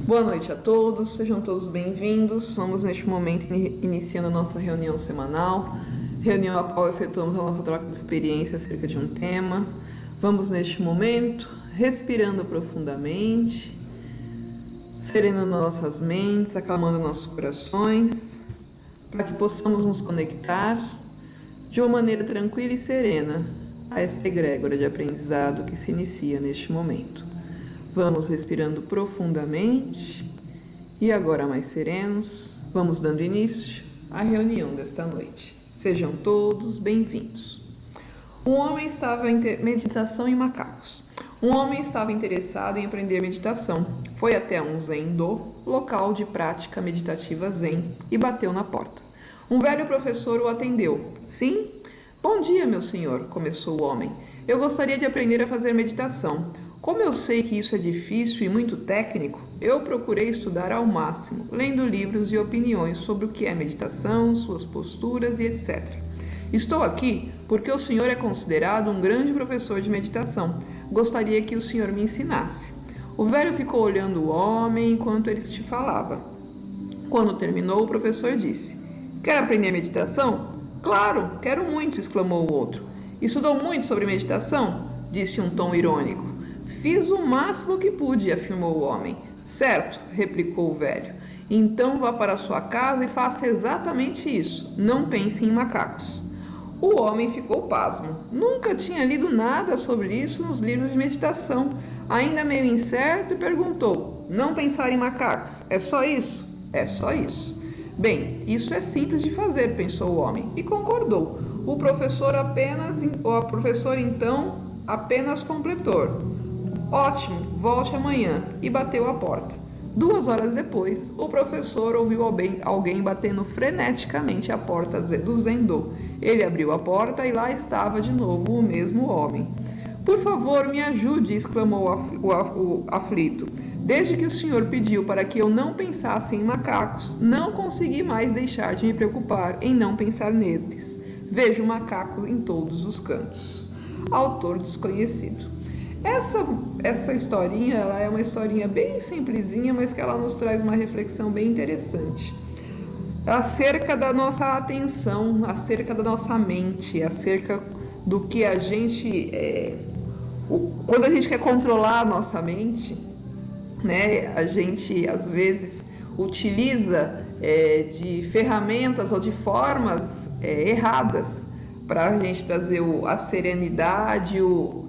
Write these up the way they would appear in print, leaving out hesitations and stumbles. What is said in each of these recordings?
Boa noite a todos, sejam todos bem-vindos. Vamos neste momento iniciando a nossa reunião semanal, reunião a qual efetuamos a nossa troca de experiência acerca de um tema. Vamos neste momento respirando profundamente, serenando nossas mentes, acalmando nossos corações, para que possamos nos conectar de uma maneira tranquila e serena a esta egrégora de aprendizado que se inicia neste momento. Vamos respirando profundamente e agora mais serenos, vamos dando início à reunião desta noite. Sejam todos bem-vindos. Um homem estava em meditação em macacos. Um homem estava interessado em aprender meditação. Foi até um zendo, local de prática meditativa zen, e bateu na porta. Um velho professor o atendeu. Sim? Bom dia, meu senhor, começou o homem. Eu gostaria de aprender a fazer meditação. Como eu sei que isso é difícil e muito técnico, eu procurei estudar ao máximo, lendo livros e opiniões sobre o que é meditação, suas posturas e etc. Estou aqui porque o senhor é considerado um grande professor de meditação. Gostaria que o senhor me ensinasse. O velho ficou olhando o homem enquanto ele te falava. Quando terminou, o professor disse: Quer aprender meditação? Claro, quero muito, exclamou o outro. Estudou muito sobre meditação? Disse um tom irônico. Fiz o máximo que pude, afirmou o homem. Certo, replicou o velho. Então vá para sua casa e faça exatamente isso. Não pense em macacos. O homem ficou pasmo. Nunca tinha lido nada sobre isso nos livros de meditação. Ainda meio incerto, perguntou: Não pensar em macacos, é só isso? É só isso. Bem, isso é simples de fazer, pensou o homem, e concordou. O professor então apenas completou. Ótimo, volte amanhã, e bateu a porta. 2 horas depois, o professor ouviu alguém batendo freneticamente a porta do zendo. Ele abriu a porta e lá estava de novo o mesmo homem. Por favor, me ajude, exclamou o aflito. Desde que o senhor pediu para que eu não pensasse em macacos, não consegui mais deixar de me preocupar em não pensar neles. Vejo macaco em todos os cantos. Autor desconhecido. Essa historinha, ela é uma historinha bem simplesinha, mas que ela nos traz uma reflexão bem interessante. Acerca da nossa atenção, acerca da nossa mente, acerca do que a gente... quando a gente quer controlar a nossa mente, né, a gente às vezes utiliza de ferramentas ou de formas erradas para a gente trazer a serenidade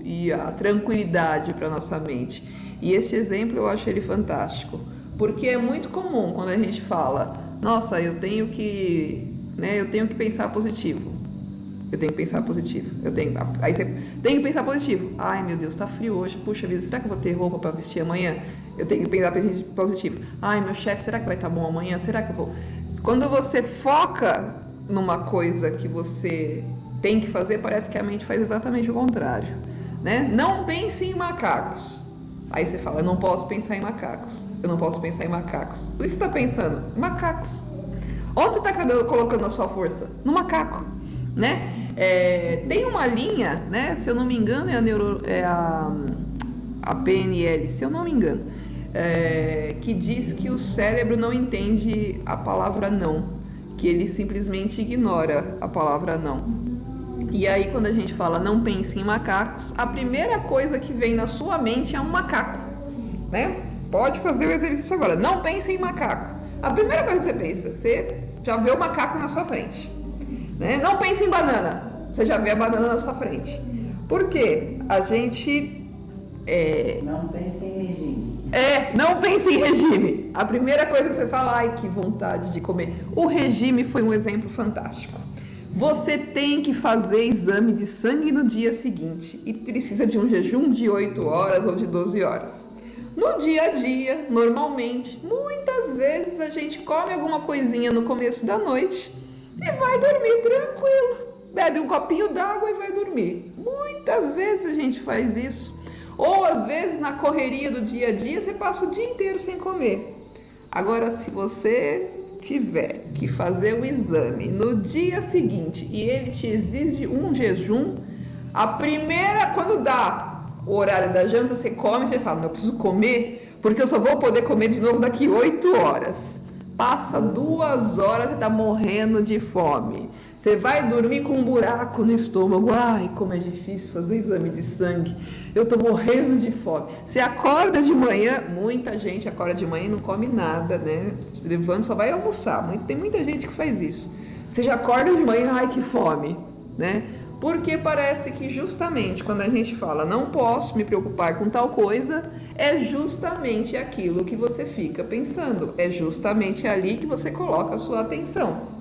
e a tranquilidade para a nossa mente. E esse exemplo eu acho ele fantástico, porque é muito comum quando a gente fala, nossa, eu tenho que pensar positivo. Aí você tem que pensar positivo. Ai, meu Deus, tá frio hoje. Puxa vida, será que eu vou ter roupa para vestir amanhã? Eu tenho que pensar positivo. Ai, meu chefe, será que vai estar bom amanhã? Será que eu vou? Quando você foca numa coisa que você tem que fazer, parece que a mente faz exatamente o contrário, né? Não pense em macacos. Aí você fala, eu não posso pensar em macacos. Eu não posso pensar em macacos. O que você está pensando? Macacos. Onde você está colocando a sua força? No macaco, né? Tem uma linha, né? Se eu não me engano, é a PNL, se eu não me engano, que diz que o cérebro não entende a palavra não, que ele simplesmente ignora a palavra não. E aí, quando a gente fala não pense em macacos, a primeira coisa que vem na sua mente é um macaco, né? Pode fazer o exercício agora. Não pense em macaco. A primeira coisa que você pensa, você já vê o macaco na sua frente, né? Não pense em banana. Você já vê a banana na sua frente. Por quê? A gente... Não pense em regime. Não pense em regime. A primeira coisa que você fala, ai, que vontade de comer. O regime foi um exemplo fantástico. Você tem que fazer exame de sangue no dia seguinte e precisa de um jejum de 8 horas ou de 12 horas. No dia a dia, normalmente, muitas vezes a gente come alguma coisinha no começo da noite e vai dormir tranquilo. Bebe um copinho d'água e vai dormir. Muitas vezes a gente faz isso. Ou às vezes na correria do dia a dia você passa o dia inteiro sem comer. Agora, se você tiver que fazer o exame no dia seguinte e ele te exige um jejum, quando dá o horário da janta, você come, você fala, não, eu preciso comer, porque eu só vou poder comer de novo daqui 8 horas. Passa 2 horas e está morrendo de fome. Você vai dormir com um buraco no estômago. Ai, como é difícil fazer exame de sangue. Eu estou morrendo de fome. Você acorda de manhã, muita gente acorda de manhã e não come nada, né? Se levanta, só vai almoçar. Tem muita gente que faz isso. Você já acorda de manhã, ai que fome, né? Porque parece que justamente quando a gente fala não posso me preocupar com tal coisa, é justamente aquilo que você fica pensando. É justamente ali que você coloca a sua atenção.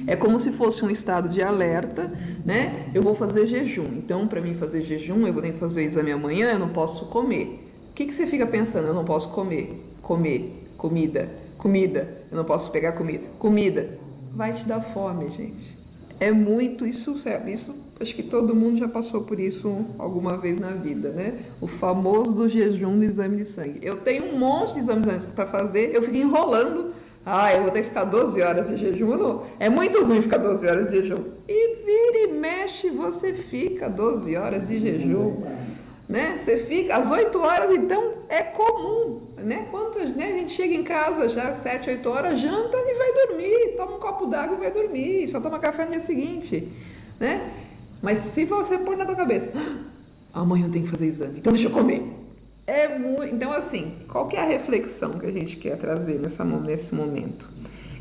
É como se fosse um estado de alerta, né? Eu vou fazer jejum. Então, para mim fazer jejum, eu vou ter que fazer o exame amanhã, eu não posso comer. O que você fica pensando? Eu não posso comer. Comida. Eu não posso pegar comida. Vai te dar fome, gente. É muito isso, certo? Isso, acho que todo mundo já passou por isso alguma vez na vida, né? O famoso do jejum do exame de sangue. Eu tenho um monte de exames para fazer, eu fico enrolando. Eu vou ter que ficar 12 horas de jejum. Não. É muito ruim ficar 12 horas de jejum. E vira e mexe, você fica 12 horas de jejum. Né? Você fica, às 8 horas, então, é comum. Né? Quantas, né? A gente chega em casa já 7, 8 horas, janta e vai dormir. Toma um copo d'água e vai dormir. Só toma café no dia seguinte. Né? Mas se você pôr na tua cabeça, amanhã eu tenho que fazer exame, então deixa eu comer. Então, assim, qual que é a reflexão que a gente quer trazer nesse momento?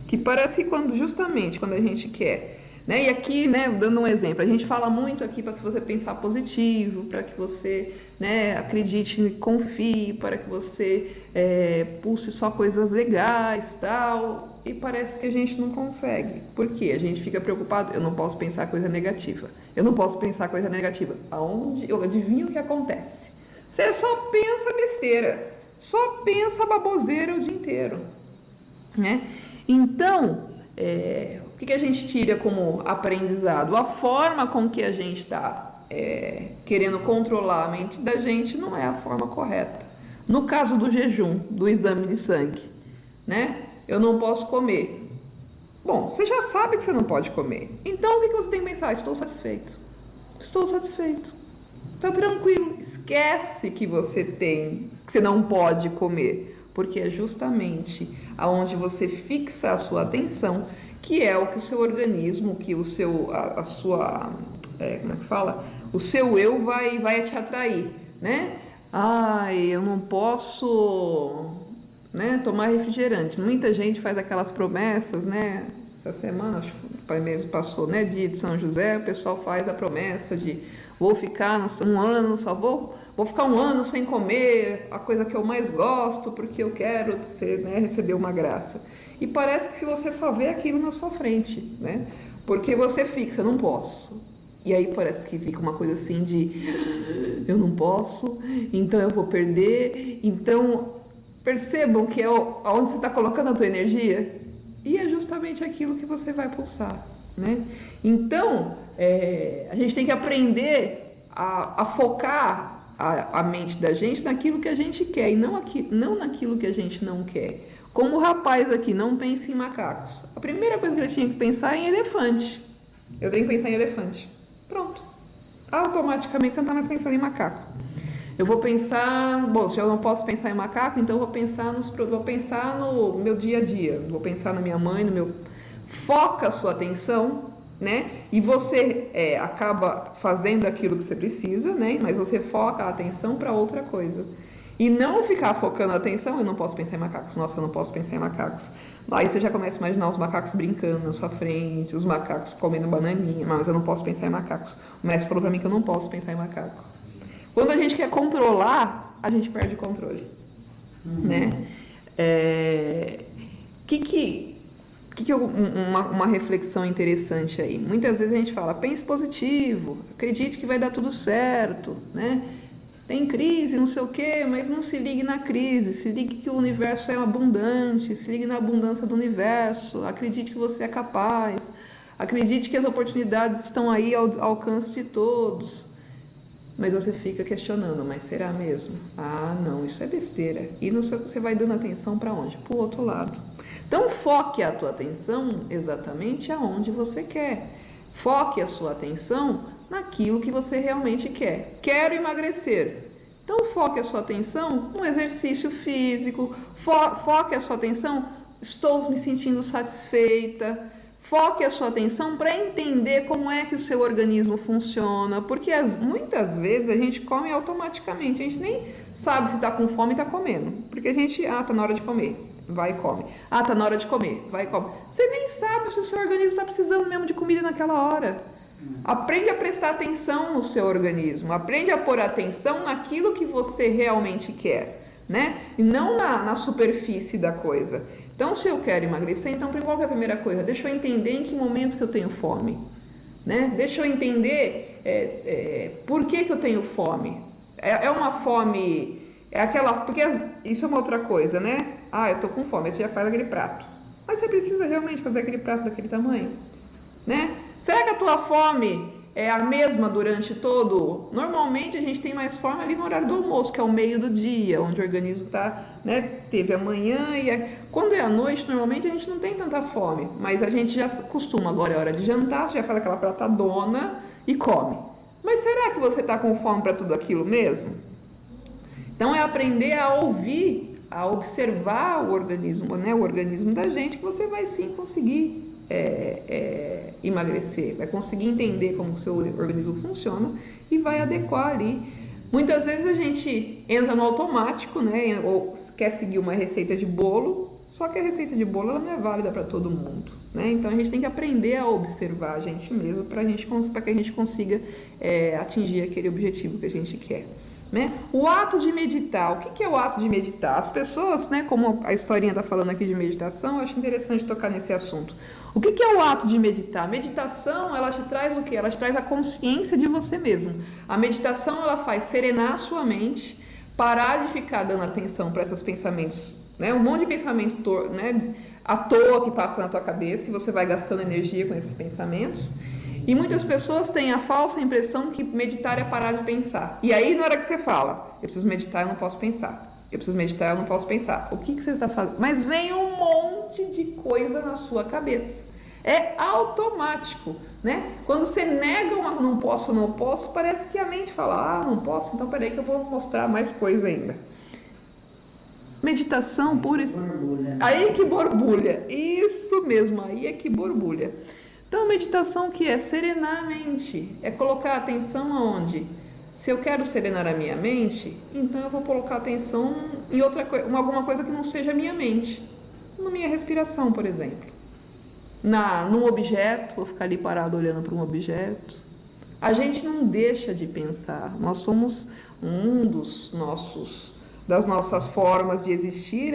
Que parece que justamente quando a gente quer, né? E aqui, né, dando um exemplo, a gente fala muito aqui para você pensar positivo, para que você, né, acredite e confie, para que você pulse só coisas legais, tal, e parece que a gente não consegue. Por quê? A gente fica preocupado, eu não posso pensar coisa negativa. Eu adivinho o que acontece. Você só pensa besteira, só pensa baboseira o dia inteiro, né? Então, o que a gente tira como aprendizado? A forma com que a gente está querendo controlar a mente da gente não é a forma correta. No caso do jejum, do exame de sangue, né? Eu não posso comer. Bom, você já sabe que você não pode comer. Então, o que você tem que pensar? Estou satisfeito. Tá tranquilo, esquece que que você não pode comer, porque é justamente aonde você fixa a sua atenção, que é o que o seu organismo, que o seu, o seu eu vai te atrair, né? Eu não posso, né, tomar refrigerante. Muita gente faz aquelas promessas, né? Essa semana, acho que o pai mesmo passou, né, dia de São José, o pessoal faz a promessa de vou ficar um ano, vou ficar um ano sem comer a coisa que eu mais gosto, porque eu quero receber uma graça. E parece que se você só vê aquilo na sua frente, né? Porque você fixa, não posso. E aí parece que fica uma coisa assim de eu não posso, então eu vou perder. Então, percebam que é onde você está colocando a tua energia, e é justamente aquilo que você vai pulsar, né? Então, a gente tem que aprender a focar a mente da gente naquilo que a gente quer e não naquilo que a gente não quer. Como o rapaz aqui não pensa em macacos. A primeira coisa que ele tinha que pensar é em elefante. Eu tenho que pensar em elefante. Pronto. Automaticamente você não está mais pensando em macaco. Eu vou pensar, se eu não posso pensar em macaco, então eu vou pensar no meu dia a dia. Vou pensar na minha mãe, Foca a sua atenção, né? E você acaba fazendo aquilo que você precisa, né? Mas você foca a atenção para outra coisa. E não ficar focando a atenção, eu não posso pensar em macacos, nossa, eu não posso pensar em macacos. Aí você já começa a imaginar os macacos brincando na sua frente, os macacos comendo bananinha, mas eu não posso pensar em macacos. O mestre falou para mim que eu não posso pensar em macaco. Quando a gente quer controlar, a gente perde o controle, né? Uma reflexão interessante aí. Muitas vezes a gente fala, pense positivo, acredite que vai dar tudo certo, né? Tem crise, não sei o quê, mas não se ligue na crise, se ligue que o universo é abundante, se ligue na abundância do universo, acredite que você é capaz, acredite que as oportunidades estão aí ao alcance de todos. Mas você fica questionando, mas será mesmo? Não, isso é besteira. E você vai dando atenção para onde? Para o outro lado. Então, foque a tua atenção exatamente aonde você quer. Foque a sua atenção naquilo que você realmente quer. Quero emagrecer. Então, foque a sua atenção no exercício físico, foque a sua atenção, estou me sentindo satisfeita, foque a sua atenção para entender como é que o seu organismo funciona, porque muitas vezes a gente come automaticamente, a gente nem sabe se está com fome e está comendo, porque a gente, está na hora de comer, vai e come, está na hora de comer, vai e come. Você nem sabe se o seu organismo está precisando mesmo de comida naquela hora. Aprende a prestar atenção no seu organismo, aprende a pôr atenção naquilo que você realmente quer, né? E não na superfície da coisa. Então, se eu quero emagrecer, então qual que é a primeira coisa? Deixa eu entender em que momento que eu tenho fome, né? Deixa eu entender por que eu tenho fome. É uma fome, porque isso é uma outra coisa, né? Eu tô com fome, aí você já faz aquele prato. Mas você precisa realmente fazer aquele prato daquele tamanho, né? Será que a tua fome é a mesma durante todo? Normalmente a gente tem mais fome ali no horário do almoço, que é o meio do dia, onde o organismo está, né? Teve a manhã quando é à noite, normalmente a gente não tem tanta fome, mas a gente já costuma, agora é hora de jantar, você já faz aquela pratadona e come. Mas será que você está com fome para tudo aquilo mesmo? Então é aprender a ouvir, a observar o organismo, né? O organismo da gente, que você vai sim conseguir emagrecer, vai conseguir entender como o seu organismo funciona e vai adequar ali. Muitas vezes a gente entra no automático, né? Ou quer seguir uma receita de bolo, só que a receita de bolo ela não é válida para todo mundo, né? Então a gente tem que aprender a observar a gente mesmo para que a gente consiga atingir aquele objetivo que a gente quer. Né? O ato de meditar, o que é o ato de meditar? As pessoas, né, como a historinha está falando aqui de meditação, eu acho interessante tocar nesse assunto. O que é o ato de meditar? A meditação, ela te traz o quê? Ela te traz a consciência de você mesmo. A meditação, ela faz serenar a sua mente, parar de ficar dando atenção para esses pensamentos, né? Um monte de pensamento, né, à toa que passa na tua cabeça e você vai gastando energia com esses pensamentos. E muitas pessoas têm a falsa impressão que meditar é parar de pensar. E aí, na hora que você fala, eu preciso meditar, eu não posso pensar. Eu preciso meditar, eu não posso pensar. O que você está fazendo? Mas vem um monte de coisa na sua cabeça. É automático, né? Quando você nega uma não posso, parece que a mente fala, não posso, então peraí que eu vou mostrar mais coisa ainda. Meditação pura. Aí que borbulha. Isso mesmo, aí é que borbulha. Então, meditação que é serenar a mente, é colocar atenção aonde? Se eu quero serenar a minha mente, então eu vou colocar atenção em alguma coisa que não seja a minha mente. Na minha respiração, por exemplo. Num objeto, vou ficar ali parado olhando para um objeto. A gente não deixa de pensar. Nós somos das nossas formas de existir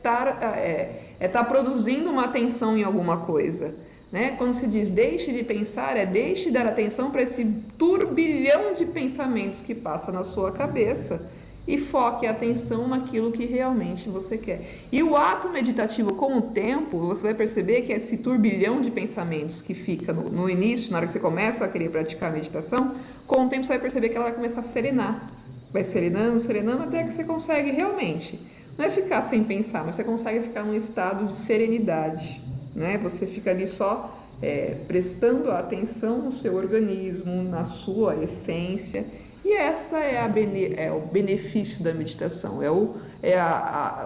tá produzindo uma atenção em alguma coisa. Né? Quando se diz deixe de pensar, deixe de dar atenção para esse turbilhão de pensamentos que passa na sua cabeça e foque a atenção naquilo que realmente você quer. E o ato meditativo, com o tempo, você vai perceber que esse turbilhão de pensamentos que fica no início, na hora que você começa a querer praticar a meditação, com o tempo você vai perceber que ela vai começar a serenar. Vai serenando, serenando, até que você consegue realmente, não é ficar sem pensar, mas você consegue ficar num estado de serenidade. Né? Você fica ali só prestando atenção no seu organismo, na sua essência, e essa é o benefício da meditação,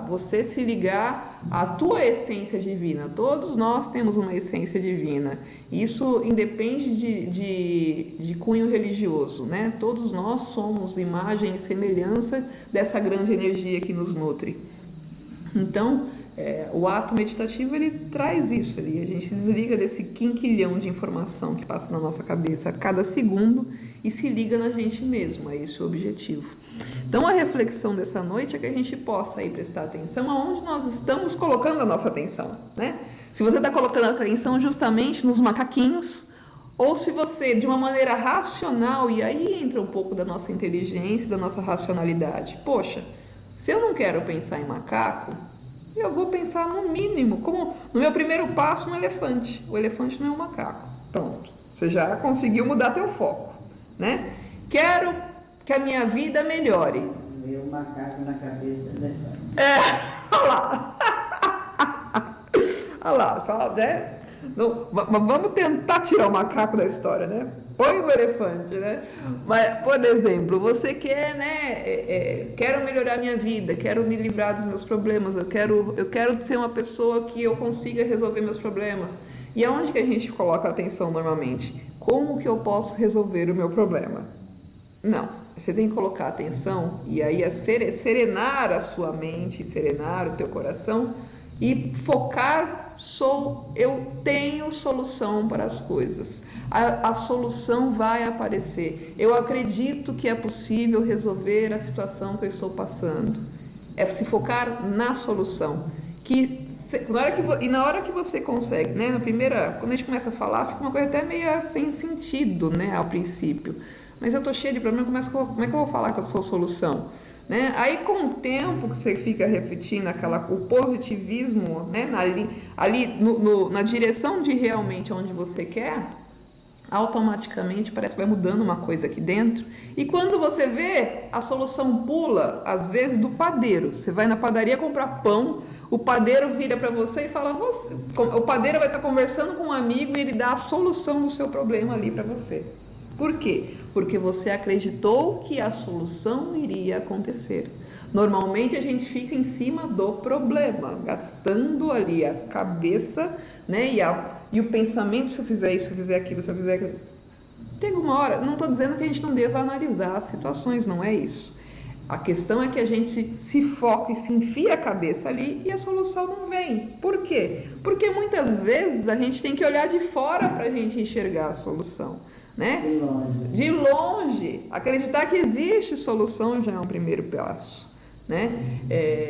você se ligar à tua essência divina. Todos nós temos uma essência divina, isso independe de cunho religioso, né? Todos nós somos imagem e semelhança dessa grande energia que nos nutre. Então, o ato meditativo, ele traz isso ali, a gente desliga desse quinquilhão de informação que passa na nossa cabeça a cada segundo e se liga na gente mesmo, é esse o objetivo. Então a reflexão dessa noite é que a gente possa aí prestar atenção aonde nós estamos colocando a nossa atenção, né? Se você está colocando a atenção justamente nos macaquinhos, ou se você, de uma maneira racional, e aí entra um pouco da nossa inteligência, da nossa racionalidade. Poxa, se eu não quero pensar em macaco, eu vou pensar no mínimo, como no meu primeiro passo, um elefante. O elefante não é um macaco. Pronto, você já conseguiu mudar teu foco, né? Quero que a minha vida melhore. Meu macaco na cabeça do elefante. Olha lá. Olha lá, fala, né? Vamos tentar tirar o macaco da história, né? Põe o elefante, né? Mas, por exemplo, você quer, né? Quero melhorar minha vida, quero me livrar dos meus problemas, eu quero ser uma pessoa que eu consiga resolver meus problemas. E aonde que a gente coloca a atenção normalmente? Como que eu posso resolver o meu problema? Não, você tem que colocar a atenção e aí serenar a sua mente, serenar o teu coração e focar, eu tenho solução para as coisas. A solução vai aparecer. Eu acredito que é possível resolver a situação que eu estou passando. É se focar na solução. Na hora que você consegue, né? Quando a gente começa a falar, fica uma coisa até meio sem sentido, né? Ao princípio. Mas eu estou cheio de problemas, como é que eu vou falar que eu sou solução? Né? Aí com o tempo que você fica repetindo o positivismo, né? Na direção de realmente onde você quer, automaticamente parece que vai mudando uma coisa aqui dentro. E quando você vê, a solução pula, às vezes, do padeiro. Você vai na padaria comprar pão, o padeiro vira para você e fala, o padeiro vai estar conversando com um amigo e ele dá a solução do seu problema ali para você. Por quê? Porque você acreditou que a solução iria acontecer. Normalmente a gente fica em cima do problema, gastando ali a cabeça, né? E o pensamento, se eu fizer isso, se eu fizer aquilo, se eu fizer aquilo. Tem uma hora, não estou dizendo que a gente não deva analisar as situações, não é isso. A questão é que a gente se foca e se enfia a cabeça ali e a solução não vem. Por quê? Porque muitas vezes a gente tem que olhar de fora para a gente enxergar a solução. Né? De longe, acreditar que existe solução já é um primeiro passo, né?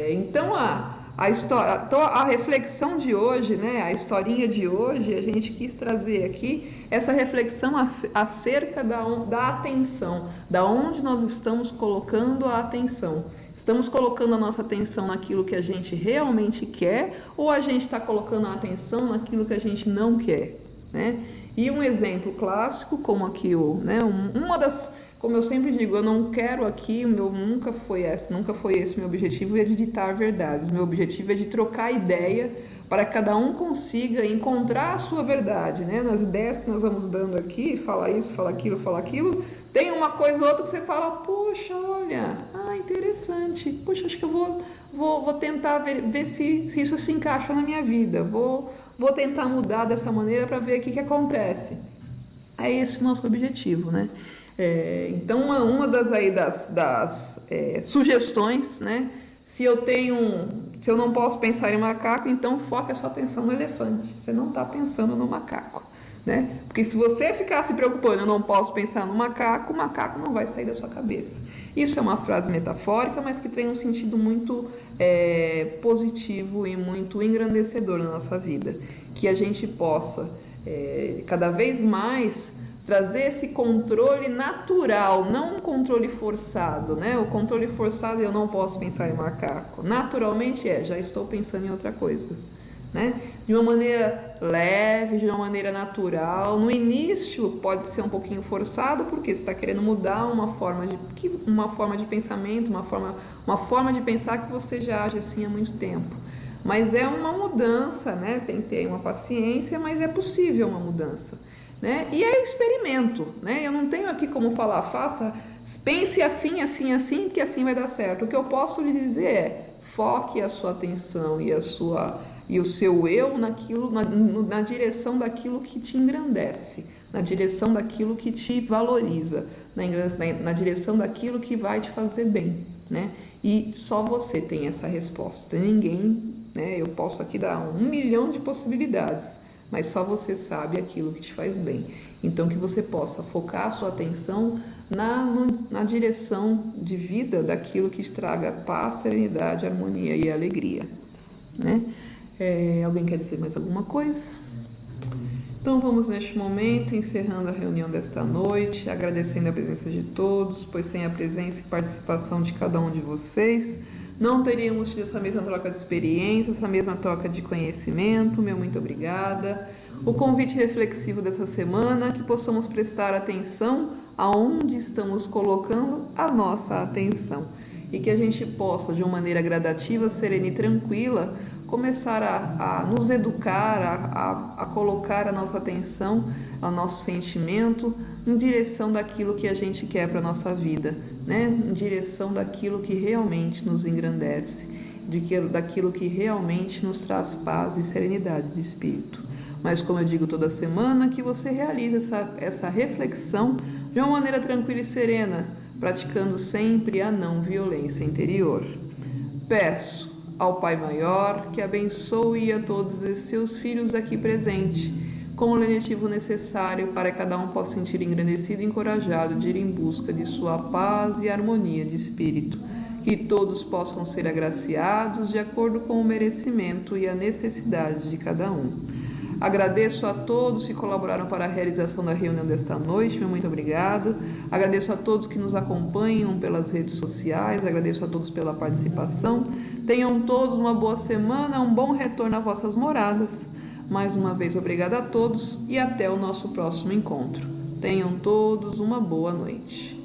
Então a reflexão de hoje, né? A historinha de hoje, a gente quis trazer aqui essa reflexão acerca da atenção, da onde nós estamos colocando a atenção. Estamos colocando a nossa atenção naquilo que a gente realmente quer ou a gente está colocando a atenção naquilo que a gente não quer, né? E um exemplo clássico, como aqui, como eu sempre digo, eu não quero aqui, nunca foi esse meu objetivo, é de ditar verdades. Meu objetivo é de trocar ideia para que cada um consiga encontrar a sua verdade, né? Nas ideias que nós vamos dando aqui, fala isso, fala aquilo, tem uma coisa ou outra que você fala, puxa, olha, interessante, puxa, acho que eu vou tentar ver se isso se encaixa na minha vida, vou tentar mudar dessa maneira para ver o que acontece. É esse o nosso objetivo, né? Então, uma das sugestões, né? Se eu não posso pensar em macaco, então foque a sua atenção no elefante. Você não está pensando no macaco, né? Porque se você ficar se preocupando, eu não posso pensar no macaco, o macaco não vai sair da sua cabeça. Isso é uma frase metafórica, mas que tem um sentido muito positivo e muito engrandecedor na nossa vida. Que a gente possa, cada vez mais, trazer esse controle natural, não um controle forçado, né? O controle forçado, eu não posso pensar em macaco. Naturalmente já estou pensando em outra coisa, né? De uma maneira leve, de uma maneira natural. No início pode ser um pouquinho forçado, porque você está querendo mudar uma forma de pensamento, uma forma de pensar que você já age assim há muito tempo. Mas é uma mudança, né? Tem que ter uma paciência, mas é possível uma mudança, né? E é experimento, né? Eu não tenho aqui como falar, pense assim, assim, assim, que assim vai dar certo. O que eu posso lhe dizer é, foque a sua atenção e o seu eu na direção daquilo que te engrandece, na direção daquilo que te valoriza, na direção daquilo que vai te fazer bem, né? E só você tem essa resposta, ninguém, né? Eu posso aqui dar 1 milhão de possibilidades, mas só você sabe aquilo que te faz bem. Então, que você possa focar a sua atenção na direção de vida daquilo que te traga paz, serenidade, harmonia e alegria, né? Alguém quer dizer mais alguma coisa? Então vamos neste momento encerrando a reunião desta noite, agradecendo a presença de todos, pois sem a presença e participação de cada um de vocês, não teríamos tido essa mesma troca de experiências, essa mesma troca de conhecimento. Meu muito obrigada. O convite reflexivo dessa semana, que possamos prestar atenção aonde estamos colocando a nossa atenção e que a gente possa, de uma maneira gradativa, serena e tranquila, começar a nos educar, a colocar a nossa atenção, o nosso sentimento em direção daquilo que a gente quer para a nossa vida, né? Em direção daquilo que realmente nos engrandece, daquilo que realmente nos traz paz e serenidade de espírito. Mas, como eu digo toda semana, que você realize essa reflexão de uma maneira tranquila e serena, praticando sempre a não violência interior. Peço ao Pai Maior que abençoe a todos os seus filhos aqui presentes, com o lenitivo necessário para que cada um possa sentir engrandecido e encorajado de ir em busca de sua paz e harmonia de espírito. Que todos possam ser agraciados de acordo com o merecimento e a necessidade de cada um. Agradeço a todos que colaboraram para a realização da reunião desta noite, meu muito obrigado. Agradeço a todos que nos acompanham pelas redes sociais, agradeço a todos pela participação. Tenham todos uma boa semana, um bom retorno às vossas moradas. Mais uma vez, obrigada a todos e até o nosso próximo encontro. Tenham todos uma boa noite.